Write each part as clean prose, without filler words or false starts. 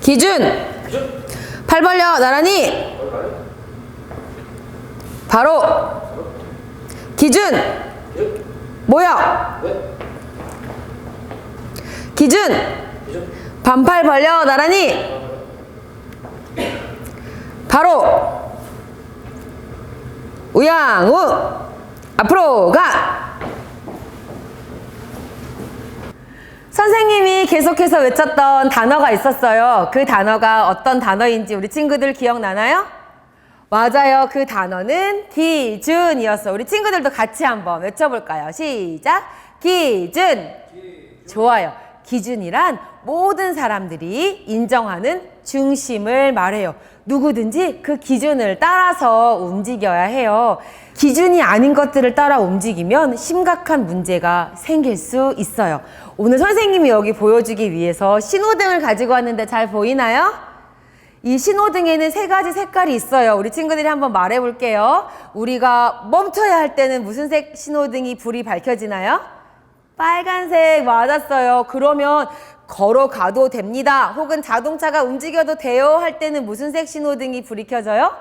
기준. 팔 벌려 나란히. 바로. 기준. 모여. 기준. 반팔 벌려 나란히. 바로. 우양우. 앞으로 가. 선생님이 계속해서 외쳤던 단어가 있었어요. 그 단어가 어떤 단어인지 우리 친구들 기억나나요? 맞아요. 그 단어는 기준이었어. 우리 친구들도 같이 한번 외쳐볼까요? 시작! 기준! 좋아요. 기준이란 모든 사람들이 인정하는 중심을 말해요. 누구든지 그 기준을 따라서 움직여야 해요. 기준이 아닌 것들을 따라 움직이면 심각한 문제가 생길 수 있어요. 오늘 선생님이 여기 보여주기 위해서 신호등을 가지고 왔는데 잘 보이나요? 이 신호등에는 3가지 색깔이 있어요. 우리 친구들이 한번 말해 볼게요. 우리가 멈춰야 할 때는 무슨 색 신호등이 불이 밝혀지나요? 빨간색. 맞았어요. 그러면 걸어가도 됩니다. 혹은 자동차가 움직여도 돼요 할 때는 무슨 색 신호등이 불이 켜져요?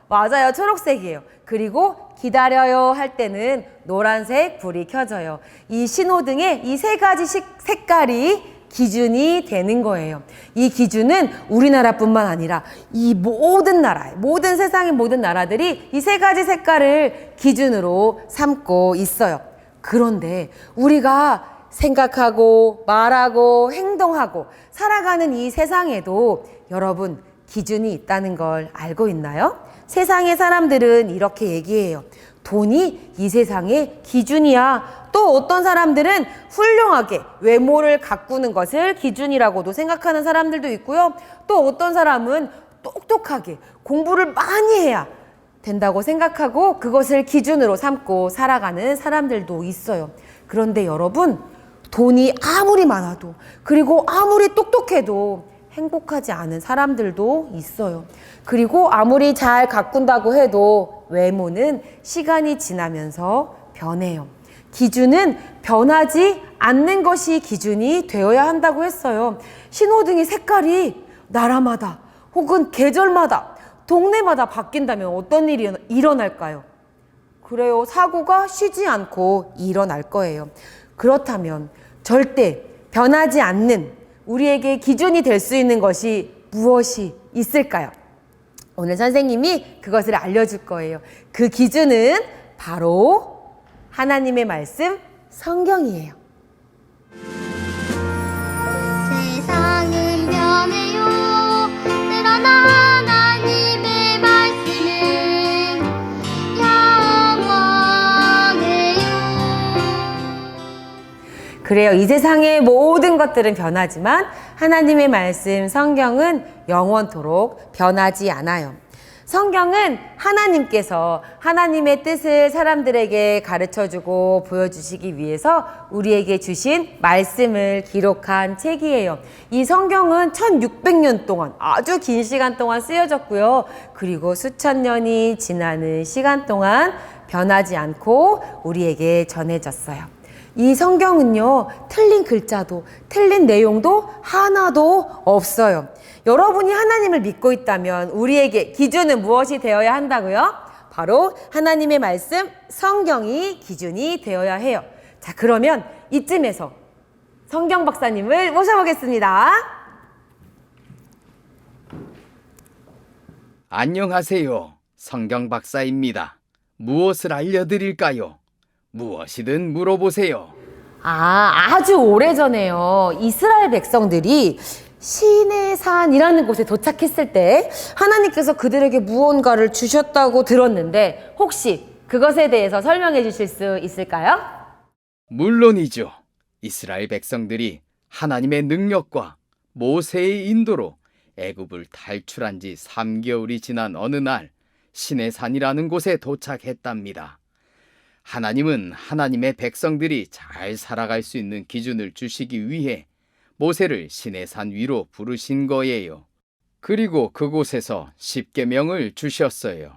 맞아요. 초록색이에요. 그리고 기다려요 할 때는 노란색 불이 켜져요. 이 신호등의 이 3가지 색깔이 기준이 되는 거예요. 이 기준은 우리나라뿐만 아니라 이 모든 나라에, 모든 세상의 모든 나라들이 이 3가지 색깔을 기준으로 삼고 있어요. 그런데 우리가 생각하고 말하고 행동하고 살아가는 이 세상에도 여러분 기준이 있다는 걸 알고 있나요? 세상의 사람들은 이렇게 얘기해요. 돈이 이 세상의 기준이야. 또 어떤 사람들은 훌륭하게 외모를 가꾸는 것을 기준이라고도 생각하는 사람들도 있고요. 또 어떤 사람은 똑똑하게 공부를 많이 해야 된다고 생각하고 그것을 기준으로 삼고 살아가는 사람들도 있어요. 그런데 여러분, 돈이 아무리 많아도 그리고 아무리 똑똑해도 행복하지 않은 사람들도 있어요. 그리고 아무리 잘 가꾼다고 해도 외모는 시간이 지나면서 변해요. 기준은 변하지 않는 것이 기준이 되어야 한다고 했어요. 신호등의 색깔이 나라마다 혹은 계절마다 동네마다 바뀐다면 어떤 일이 일어날까요? 그래요. 사고가 쉬지 않고 일어날 거예요. 그렇다면 절대 변하지 않는 우리에게 기준이 될 수 있는 것이 무엇이 있을까요? 오늘 선생님이 그것을 알려줄 거예요. 그 기준은 바로 하나님의 말씀 성경이에요. 세상은 변해요. 그러나 하나님의 말씀은 영원해요. 그래요. 이 세상의 모든 것들은 변하지만 하나님의 말씀 성경은 영원토록 변하지 않아요. 성경은 하나님께서 하나님의 뜻을 사람들에게 가르쳐주고 보여주시기 위해서 우리에게 주신 말씀을 기록한 책이에요. 이 성경은 1600년 동안 아주 긴 시간 동안 쓰여졌고요. 그리고 수천 년이 지나는 시간 동안 변하지 않고 우리에게 전해졌어요. 이 성경은요, 틀린 글자도 틀린 내용도 하나도 없어요. 여러분이 하나님을 믿고 있다면 우리에게 기준은 무엇이 되어야 한다고요? 바로 하나님의 말씀 성경이 기준이 되어야 해요. 자, 그러면 이쯤에서 성경 박사님을 모셔보겠습니다. 안녕하세요. 성경 박사입니다. 무엇을 알려드릴까요? 무엇이든 물어보세요. 아주 오래전에요. 이스라엘 백성들이 시내산이라는 곳에 도착했을 때 하나님께서 그들에게 무언가를 주셨다고 들었는데 혹시 그것에 대해서 설명해 주실 수 있을까요? 물론이죠. 이스라엘 백성들이 하나님의 능력과 모세의 인도로 애굽을 탈출한 지 3개월이 지난 어느 날 시내산이라는 곳에 도착했답니다. 하나님은 하나님의 백성들이 잘 살아갈 수 있는 기준을 주시기 위해 모세를 시내산 위로 부르신 거예요. 그리고 그곳에서 십계명을 주셨어요.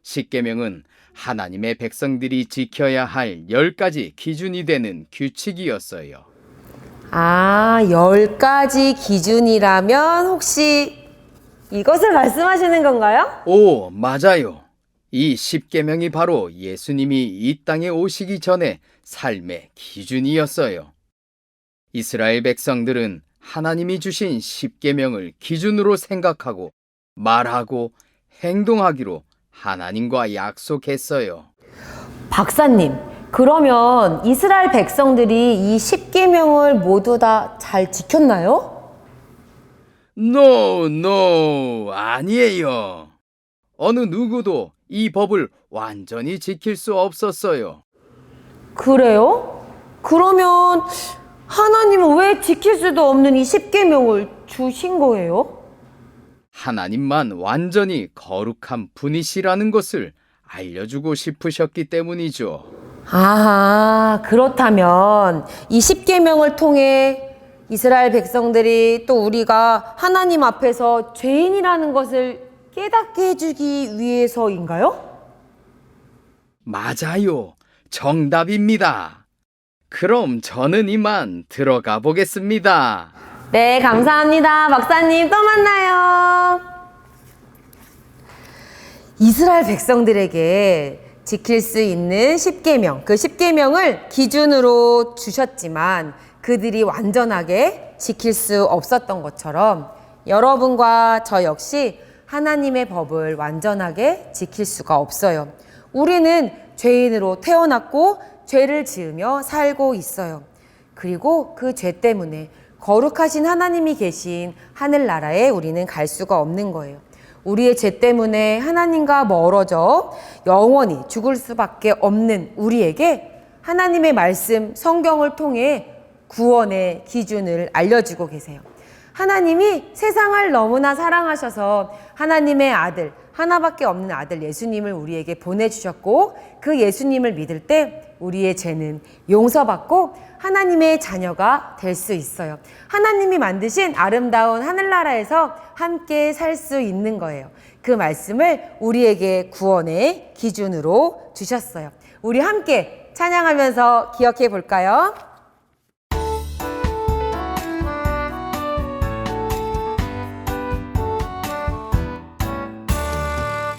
십계명은 하나님의 백성들이 지켜야 할 10가지 기준이 되는 규칙이었어요. 아, 10가지 기준이라면 혹시 이것을 말씀하시는 건가요? 오, 맞아요. 이 십계명이 바로 예수님이 이 땅에 오시기 전에 삶의 기준이었어요. 이스라엘 백성들은 하나님이 주신 십계명을 기준으로 생각하고 말하고 행동하기로 하나님과 약속했어요. 박사님, 그러면 이스라엘 백성들이 이 십계명을 모두 다 잘 지켰나요? No, 아니에요. 어느 누구도 이 법을 완전히 지킬 수 없었어요. 그래요? 그러면 하나님은 왜 지킬 수도 없는 이 십계명을 주신 거예요? 하나님만 완전히 거룩한 분이시라는 것을 알려주고 싶으셨기 때문이죠. 아, 그렇다면 이 십계명을 통해 이스라엘 백성들이 또 우리가 하나님 앞에서 죄인이라는 것을 깨닫게 해주기 위해서인가요? 맞아요. 정답입니다. 그럼 저는 이만 들어가 보겠습니다. 네, 감사합니다. 박사님, 또 만나요. 이스라엘 백성들에게 지킬 수 있는 십계명, 그 십계명을 기준으로 주셨지만 그들이 완전하게 지킬 수 없었던 것처럼 여러분과 저 역시 하나님의 법을 완전하게 지킬 수가 없어요. 우리는 죄인으로 태어났고 죄를 지으며 살고 있어요. 그리고 그 죄 때문에 거룩하신 하나님이 계신 하늘나라에 우리는 갈 수가 없는 거예요. 우리의 죄 때문에 하나님과 멀어져 영원히 죽을 수밖에 없는 우리에게 하나님의 말씀, 성경을 통해 구원의 기준을 알려주고 계세요. 하나님이 세상을 너무나 사랑하셔서 하나님의 아들, 하나밖에 없는 아들 예수님을 우리에게 보내주셨고 그 예수님을 믿을 때 우리의 죄는 용서받고 하나님의 자녀가 될 수 있어요. 하나님이 만드신 아름다운 하늘나라에서 함께 살 수 있는 거예요. 그 말씀을 우리에게 구원의 기준으로 주셨어요. 우리 함께 찬양하면서 기억해 볼까요?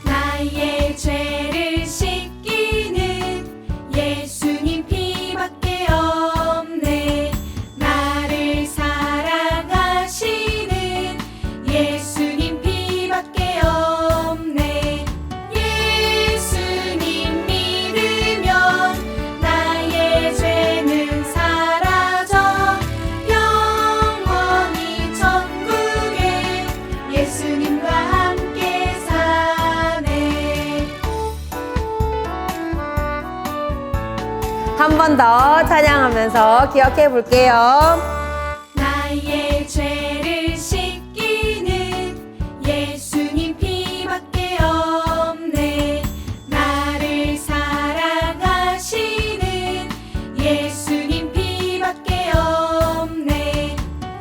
나의 죄를 씻기는 예수님 피밖에 없네. 나를 사랑하시는 예수님 피밖에 없네. 예수님 믿으면 나의 죄는 사라져 영원히 천국에 예수님과 함께 사네. 한 번 더 찬양하면서 기억해 볼게요. 나의 죄를 씻기는 예수님 피밖에 없네. 나를 사랑하시는 예수님 피밖에 없네.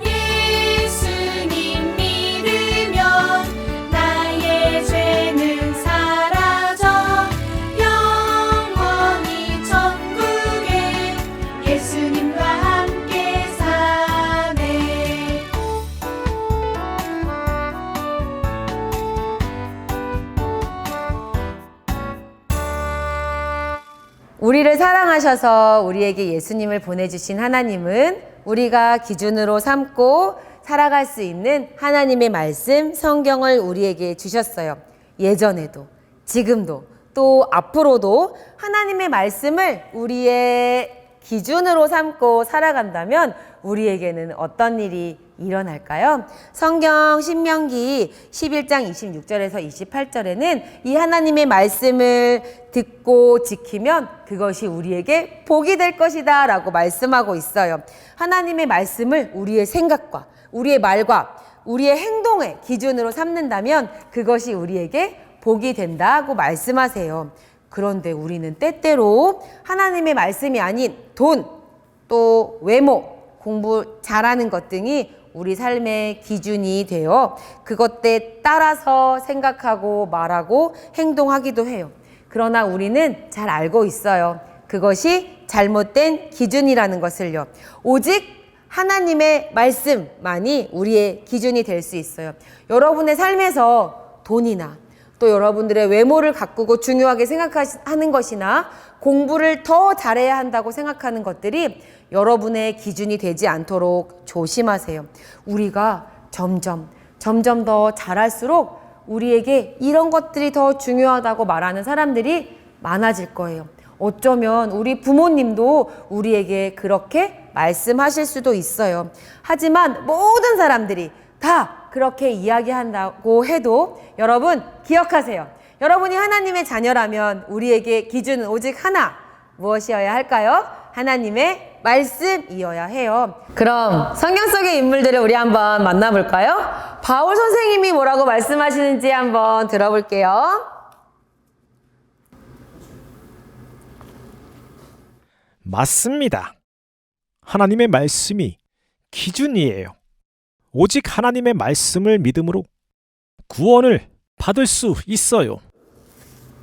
예수님 믿으면 나의 죄는 사라져 영원히 천국에 예수님과 함께 사네. 우리를 사랑하셔서 우리에게 예수님을 보내주신 하나님은 우리가 기준으로 삼고 살아갈 수 있는 하나님의 말씀, 성경을 우리에게 주셨어요. 예전에도, 지금도, 또 앞으로도 하나님의 말씀을 우리의 기준으로 삼고 살아간다면 우리에게는 어떤 일이 일어날까요? 성경 신명기 11장 26절에서 28절에는 이 하나님의 말씀을 듣고 지키면 그것이 우리에게 복이 될 것이다 라고 말씀하고 있어요. 하나님의 말씀을 우리의 생각과 우리의 말과 우리의 행동의 기준으로 삼는다면 그것이 우리에게 복이 된다고 말씀하세요. 그런데 우리는 때때로 하나님의 말씀이 아닌 돈, 또 외모, 공부 잘하는 것 등이 우리 삶의 기준이 되어 그것에 따라서 생각하고 말하고 행동하기도 해요. 그러나 우리는 잘 알고 있어요. 그것이 잘못된 기준이라는 것을요. 오직 하나님의 말씀만이 우리의 기준이 될 수 있어요. 여러분의 삶에서 돈이나 또 여러분들의 외모를 가꾸고 중요하게 생각하는 것이나 공부를 더 잘해야 한다고 생각하는 것들이 여러분의 기준이 되지 않도록 조심하세요. 우리가 점점 더 잘할수록 우리에게 이런 것들이 더 중요하다고 말하는 사람들이 많아질 거예요. 어쩌면 우리 부모님도 우리에게 그렇게 말씀하실 수도 있어요. 하지만 모든 사람들이 다 그렇게 이야기한다고 해도 여러분 기억하세요. 여러분이 하나님의 자녀라면 우리에게 기준은 오직 하나, 무엇이어야 할까요? 하나님의 말씀이어야 해요. 그럼 성경 속의 인물들을 우리 한번 만나볼까요? 바울 선생님이 뭐라고 말씀하시는지 한번 들어볼게요. 맞습니다. 하나님의 말씀이 기준이에요. 오직 하나님의 말씀을 믿음으로 구원을 받을 수 있어요.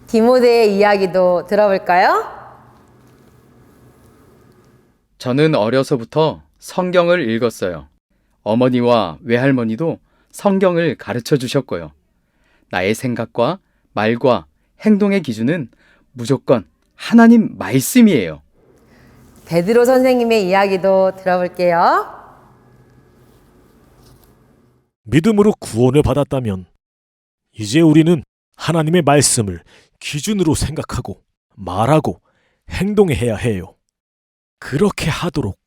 디모데의 이야기도 들어볼까요? 저는 어려서부터 성경을 읽었어요. 어머니와 외할머니도 성경을 가르쳐 주셨고요. 나의 생각과 말과 행동의 기준은 무조건 하나님 말씀이에요. 베드로 선생님의 이야기도 들어볼게요. 믿음으로 구원을 받았다면 이제 우리는 하나님의 말씀을 기준으로 생각하고 말하고 행동해야 해요. 그렇게 하도록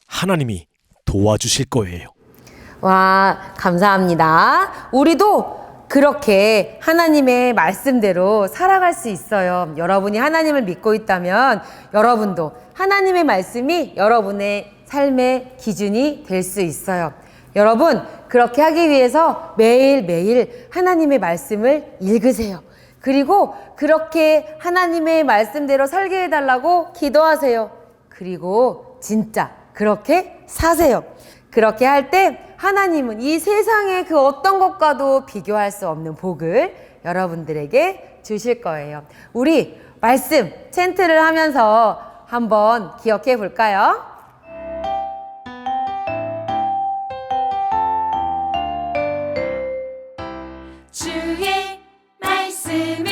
하나님이 도와주실 거예요. 와, 감사합니다. 우리도 그렇게 하나님의 말씀대로 살아갈 수 있어요. 여러분이 하나님을 믿고 있다면 여러분도 하나님의 말씀이 여러분의 삶의 기준이 될 수 있어요. 여러분, 그렇게 하기 위해서 매일매일 하나님의 말씀을 읽으세요. 그리고 그렇게 하나님의 말씀대로 살게 해달라고 기도하세요. 그리고 진짜 그렇게 사세요. 그렇게 할 때 하나님은 이 세상의 그 어떤 것과도 비교할 수 없는 복을 여러분들에게 주실 거예요. 우리 말씀 챈트를 하면서 한번 기억해 볼까요? 주의 말씀은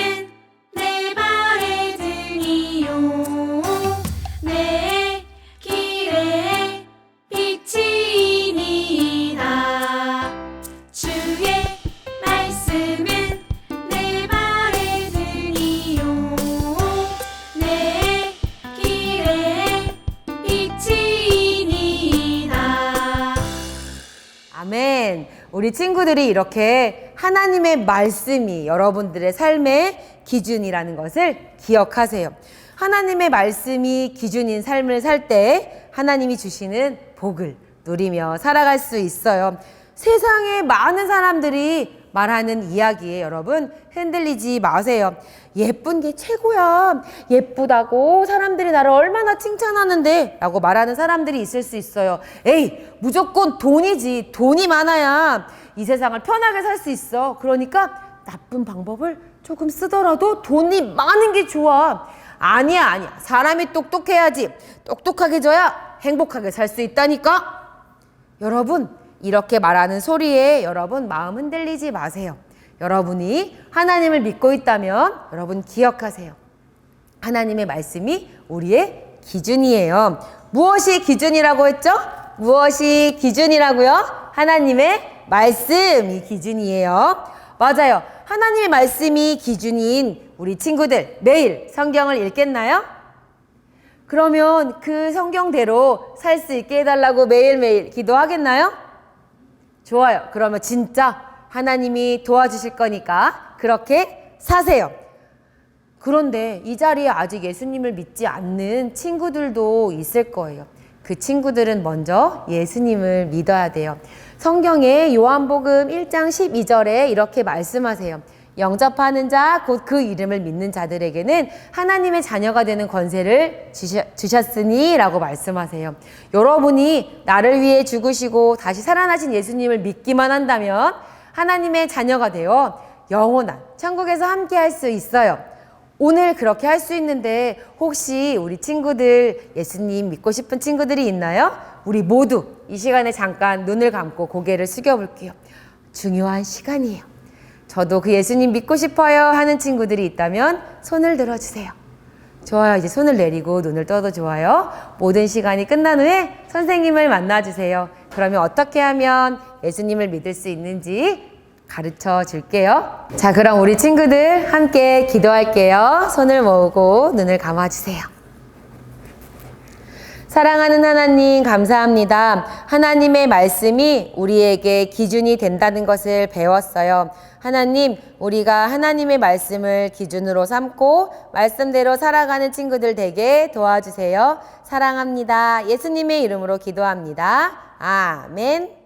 내 발의 등이요 내 길의 빛이니이다. 주의 말씀은 내 발의 등이요 내 길의 빛이니이다. 아멘. 우리 친구들이 이렇게 하나님의 말씀이 여러분들의 삶의 기준이라는 것을 기억하세요. 하나님의 말씀이 기준인 삶을 살 때 하나님이 주시는 복을 누리며 살아갈 수 있어요. 세상에 많은 사람들이 말하는 이야기에 여러분 흔들리지 마세요. 예쁜 게 최고야. 예쁘다고 사람들이 나를 얼마나 칭찬하는데 라고 말하는 사람들이 있을 수 있어요. 에이, 무조건 돈이지. 돈이 많아야 이 세상을 편하게 살 수 있어. 그러니까 나쁜 방법을 조금 쓰더라도 돈이 많은 게 좋아. 아니야. 사람이 똑똑해야지. 똑똑하게 져야 행복하게 살 수 있다니까. 여러분, 이렇게 말하는 소리에 여러분 마음 흔들리지 마세요. 여러분이 하나님을 믿고 있다면 여러분 기억하세요. 하나님의 말씀이 우리의 기준이에요. 무엇이 기준이라고 했죠? 무엇이 기준이라고요? 하나님의 말씀이 기준이에요. 맞아요. 하나님의 말씀이 기준인 우리 친구들 매일 성경을 읽겠나요? 그러면 그 성경대로 살 수 있게 해달라고 매일매일 기도하겠나요? 좋아요. 그러면 진짜 하나님이 도와주실 거니까 그렇게 사세요. 그런데 이 자리에 아직 예수님을 믿지 않는 친구들도 있을 거예요. 그 친구들은 먼저 예수님을 믿어야 돼요. 성경에 요한복음 1장 12절에 이렇게 말씀하세요. 영접하는 자, 곧 그 이름을 믿는 자들에게는 하나님의 자녀가 되는 권세를 주셨으니 라고 말씀하세요. 여러분이 나를 위해 죽으시고 다시 살아나신 예수님을 믿기만 한다면 하나님의 자녀가 되어 영원한 천국에서 함께 할 수 있어요. 오늘 그렇게 할 수 있는데 혹시 우리 친구들 예수님 믿고 싶은 친구들이 있나요? 우리 모두 이 시간에 잠깐 눈을 감고 고개를 숙여볼게요. 중요한 시간이에요. 저도 그 예수님 믿고 싶어요 하는 친구들이 있다면 손을 들어주세요. 좋아요. 이제 손을 내리고 눈을 떠도 좋아요. 모든 시간이 끝난 후에 선생님을 만나주세요. 그러면 어떻게 하면 예수님을 믿을 수 있는지 가르쳐 줄게요. 자, 그럼 우리 친구들 함께 기도할게요. 손을 모으고 눈을 감아주세요. 사랑하는 하나님, 감사합니다. 하나님의 말씀이 우리에게 기준이 된다는 것을 배웠어요. 하나님, 우리가 하나님의 말씀을 기준으로 삼고 말씀대로 살아가는 친구들 되게 도와주세요. 사랑합니다. 예수님의 이름으로 기도합니다. 아멘.